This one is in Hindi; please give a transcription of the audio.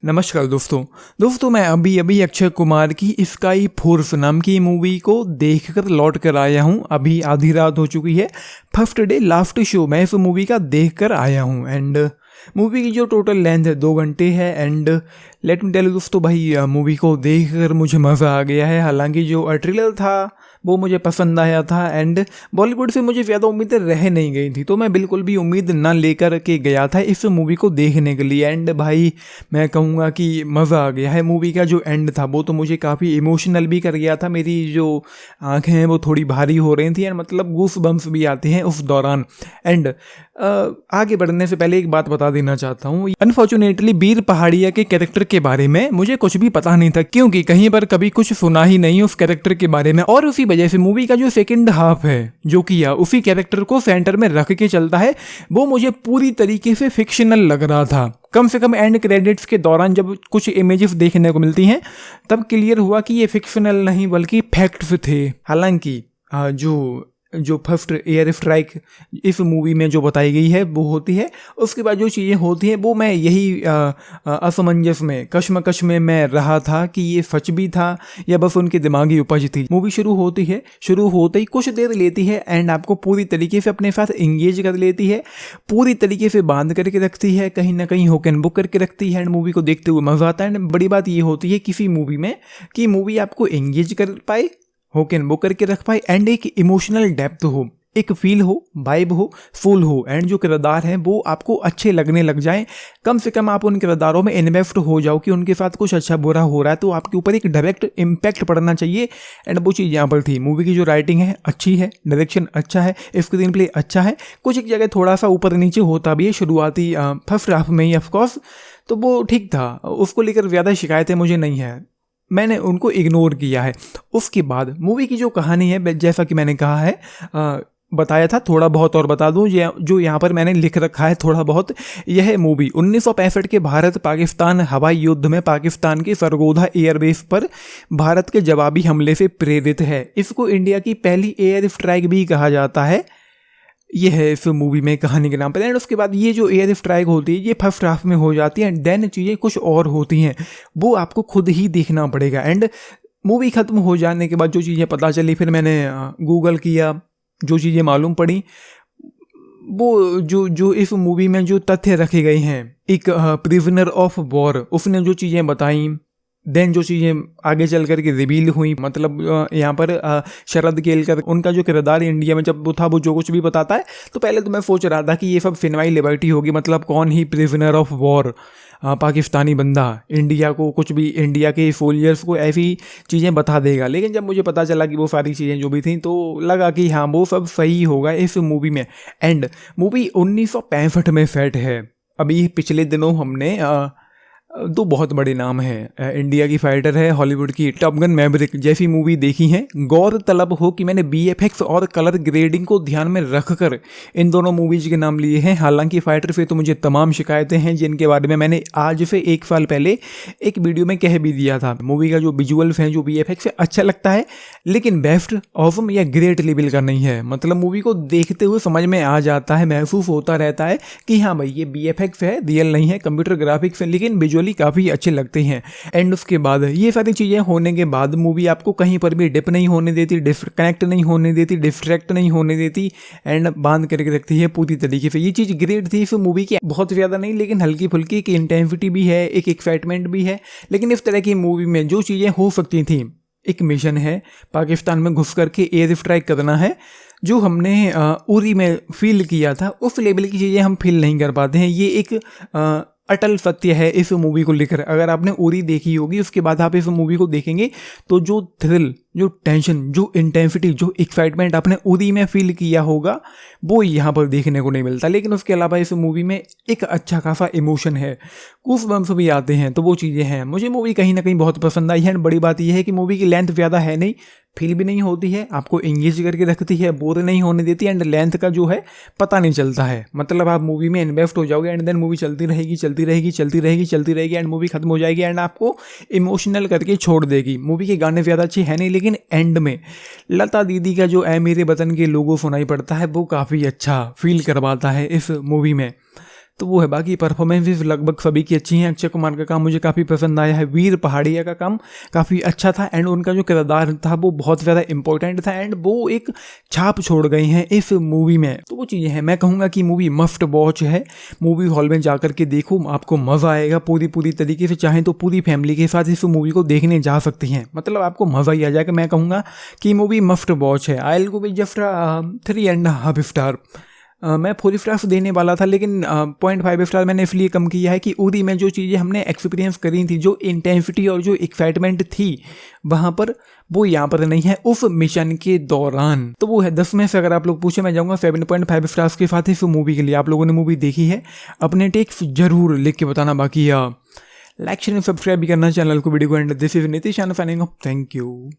नमस्कार दोस्तों मैं अभी अभी अक्षय कुमार की स्काई फोर्स नाम की मूवी को देखकर लौट कर आया हूँ। अभी आधी रात हो चुकी है। फर्स्ट डे लास्ट शो मैं इस मूवी का देख कर आया हूँ। एंड मूवी की जो टोटल लेंथ है 2 घंटे है। And let me tell you दोस्तों, भाई मूवी को देख कर मुझे मज़ा आ गया है। हालांकि जो ट्रेलर था वो मुझे पसंद आया था। एंड बॉलीवुड से मुझे ज़्यादा उम्मीदें रह नहीं गई थी, तो मैं बिल्कुल भी उम्मीद ना लेकर के गया था इस मूवी को देखने के लिए। एंड भाई मैं कहूँगा कि मज़ा आ गया है। मूवी का जो एंड था वो तो मुझे काफ़ी इमोशनल भी कर गया था। मेरी जो आंखें हैं वो थोड़ी भारी हो रही थी एंड मतलब गूस बम्स भी आते हैं उस दौरान। एंड आगे बढ़ने से पहले एक बात बता देना चाहता हूँ। अनफॉर्चुनेटली वीर पहाड़िया के कैरेक्टर के बारे में मुझे कुछ भी पता नहीं था, क्योंकि कहीं पर कभी कुछ सुना ही नहीं उस कैरेक्टर के बारे में। और उसी वजह से मूवी का जो सेकंड हाफ है जो किया उसी कैरेक्टर को सेंटर में रख के चलता है, वो मुझे पूरी तरीके से फिक्शनल लग रहा था। कम से कम एंड क्रेडिट्स के दौरान जब कुछ इमेजेस देखने को मिलती हैं तब क्लियर हुआ कि ये फिक्शनल नहीं बल्कि फैक्ट्स थे। हालांकि जो फर्स्ट एयर स्ट्राइक इस मूवी में जो बताई गई है वो होती है, उसके बाद जो चीज़ें होती हैं वो मैं यही असमंजस में कश्मकश में मैं रहा था कि ये सच भी था या बस उनकी दिमागी उपज थी। मूवी शुरू होती है, शुरू होते ही कुछ देर लेती है एंड आपको पूरी तरीके से अपने साथ इंगेज कर लेती है, पूरी तरीके से बांध करके रखती है, कहीं ना कहीं होक एंड बुक करके रखती है। एंड मूवी को देखते हुए मज़ा आता है। एंड बड़ी बात ये होती है किसी मूवी में कि मूवी आपको इंगेज कर पाए, होके वो करके रख पाए एंड एक इमोशनल डेप्थ हो, एक फील हो, वाइब हो, फुल हो। एंड जो किरदार हैं वो आपको अच्छे लगने लग जाएं। कम से कम आप उन किरदारों में इन्वेस्ट हो जाओ कि उनके साथ कुछ अच्छा बुरा हो रहा है तो आपके ऊपर एक डायरेक्ट इम्पैक्ट पड़ना चाहिए। एंड वो चीज़ यहाँ पर थी। मूवी की जो राइटिंग है अच्छी है, डायरेक्शन अच्छा है, स्क्रीन प्ले अच्छा है। कुछ एक जगह थोड़ा सा ऊपर नीचे होता भी है शुरुआती फर्स्ट हाफ में ही ऑफकोर्स, तो वो ठीक था। उसको लेकर ज़्यादा शिकायतें मुझे नहीं है, मैंने उनको इग्नोर किया है। उसके बाद मूवी की जो कहानी है जैसा कि मैंने कहा है बताया था, थोड़ा बहुत और बता दूं जो यहाँ पर मैंने लिख रखा है थोड़ा बहुत। यह मूवी 1965 के भारत पाकिस्तान हवाई युद्ध में पाकिस्तान के सरगोधा एयरबेस पर भारत के जवाबी हमले से प्रेरित है। इसको इंडिया की पहली एयर स्ट्राइक भी कहा जाता है। ये है इस मूवी में कहानी के नाम पर। एंड उसके बाद ये जो एयर स्ट्राइक होती है ये फर्स्ट हाफ में हो जाती है एंड देन चीज़ें कुछ और होती हैं, वो आपको खुद ही देखना पड़ेगा। एंड मूवी ख़त्म हो जाने के बाद जो चीज़ें पता चली, फिर मैंने गूगल किया, जो चीज़ें मालूम पड़ी, वो जो इस मूवी में जो तथ्य रखे गए हैं, एक प्रिजनर ऑफ वॉर उसने जो चीज़ें बताई, देन जो चीज़ें आगे चल कर के रिवील हुई, मतलब यहाँ पर शरद केलकर उनका जो किरदार इंडिया में जब वो था वो जो कुछ भी बताता है, तो पहले तो मैं सोच रहा था कि ये सब फिनवाई लिबर्टी होगी, मतलब कौन ही प्रिजनर ऑफ वॉर पाकिस्तानी बंदा इंडिया को कुछ भी, इंडिया के सोल्जर्स को ऐसी चीज़ें बता देगा। लेकिन जब मुझे पता चला कि वो सारी चीज़ें जो भी थी तो लगा कि हाँ वो सब सही होगा इस मूवी में। एंड मूवी 1965 में सेट है। अभी पिछले दिनों हमने दो बहुत बड़े नाम हैं, इंडिया की फाइटर है हॉलीवुड की टॉप गन मैवरिक जैसी मूवी देखी है। गौरतलब हो कि मैंने BFX और कलर ग्रेडिंग को ध्यान में रखकर इन दोनों मूवीज के नाम लिए हैं। हालांकि फाइटर से तो मुझे तमाम शिकायतें हैं जिनके बारे में मैंने आज से 1 साल पहले एक वीडियो में कह भी दिया था। मूवी का जो विजुअल्स हैं, जो BFX है, अच्छा लगता है, लेकिन बेस्ट, ऑसम या ग्रेट लेवल का नहीं है। मतलब मूवी को देखते हुए समझ में आ जाता है, महसूस होता रहता है कि हाँ भाई ये BFX है, रियल नहीं है, कंप्यूटर ग्राफिक्स है, लेकिन विजुअली काफ़ी अच्छे लगते हैं। एंड उसके बाद ये सारी चीज़ें होने के बाद मूवी आपको कहीं पर भी डिप नहीं होने देती, डिस्कनेक्ट नहीं होने देती, डिस्ट्रैक्ट नहीं होने देती एंड बांध करके रखती है पूरी तरीके से। ये चीज़ ग्रेट थी इस मूवी की, बहुत ज़्यादा नहीं लेकिन हल्की फुल्की, एक इंटेंसिटी भी है, एक एक्साइटमेंट भी है। लेकिन इस तरह की मूवी में जो चीज़ें हो सकती थी, एक मिशन है पाकिस्तान में घुस करके एयर स्ट्राइक करना है, जो हमने उरी में फील किया था, उस लेवल की चीज़ें हम फील नहीं कर पाते हैं। ये एक अटल सत्य है इस मूवी को लेकर। अगर आपने उरी देखी होगी उसके बाद आप इस मूवी को देखेंगे तो जो थ्रिल, जो टेंशन, जो इंटेंसिटी, जो एक्साइटमेंट आपने उरी में फील किया होगा वो यहाँ पर देखने को नहीं मिलता। लेकिन उसके अलावा इस मूवी में एक अच्छा खासा इमोशन है, गूज़बम्प्स भी आते हैं, तो वो चीज़ें हैं। मुझे मूवी कहीं ना कहीं बहुत पसंद आई है। एंड बड़ी बात यह है कि मूवी की लेंथ ज़्यादा है नहीं, फील भी नहीं होती है, आपको एंगेज करके रखती है, बोर नहीं होने देती। एंड लेंथ का जो है पता नहीं चलता है, मतलब आप मूवी में इन्वेस्ट हो जाओगे एंड देन मूवी चलती रहेगी चलती रहेगी चलती रहेगी चलती रहेगी एंड मूवी खत्म हो जाएगी एंड आपको इमोशनल करके छोड़ देगी। मूवी के गाने ज़्यादा अच्छे हैं नहीं, लेकिन एंड में लता दीदी का जो ऐ मेरे वतन के लोगों सुनाई पड़ता है वो काफ़ी अच्छा फील करवाता है इस मूवी में। तो वो है। बाकी परफॉर्मेंसेस लगभग सभी की अच्छी हैं। अक्षय कुमार का काम मुझे काफ़ी पसंद आया है। वीर पहाड़िया का काम काफ़ी अच्छा था एंड उनका जो किरदार था वो बहुत ज़्यादा इंपॉर्टेंट था एंड वो एक छाप छोड़ गई हैं इस मूवी में। तो वो चीज़ें हैं, मैं कहूँगा कि मूवी मस्ट वॉच है। मूवी हॉल में जाकर के देखो, आपको मज़ा आएगा पूरी तरीके से। चाहें तो पूरी फैमिली के साथ इस मूवी को देखने जा सकती हैं, मतलब आपको मज़ा ही आ जाएगा। मैं कहूँगा कि मूवी मस्ट वॉच है। I will go with just 3.5 star. मैं 4 स्टार्स देने वाला था, लेकिन 0.5 स्टार मैंने इसलिए कम किया है कि उरी में जो चीज़ें हमने एक्सपीरियंस करी थी, जो इंटेंसिटी और जो एक्साइटमेंट थी वहाँ पर, वो यहाँ पर नहीं है उस मिशन के दौरान। तो वो है 10 में से अगर आप लोग पूछे, मैं जाऊँगा 7.5 स्टार्स के साथ इस मूवी के लिए। आप लोगों ने मूवी देखी है, अपने टेक्स जरूर लिख के बताना। बाकी लाइक शेयर सब्सक्राइब भी करना चैनल को, वीडियो को। And this is Nitish signing off. Thank you.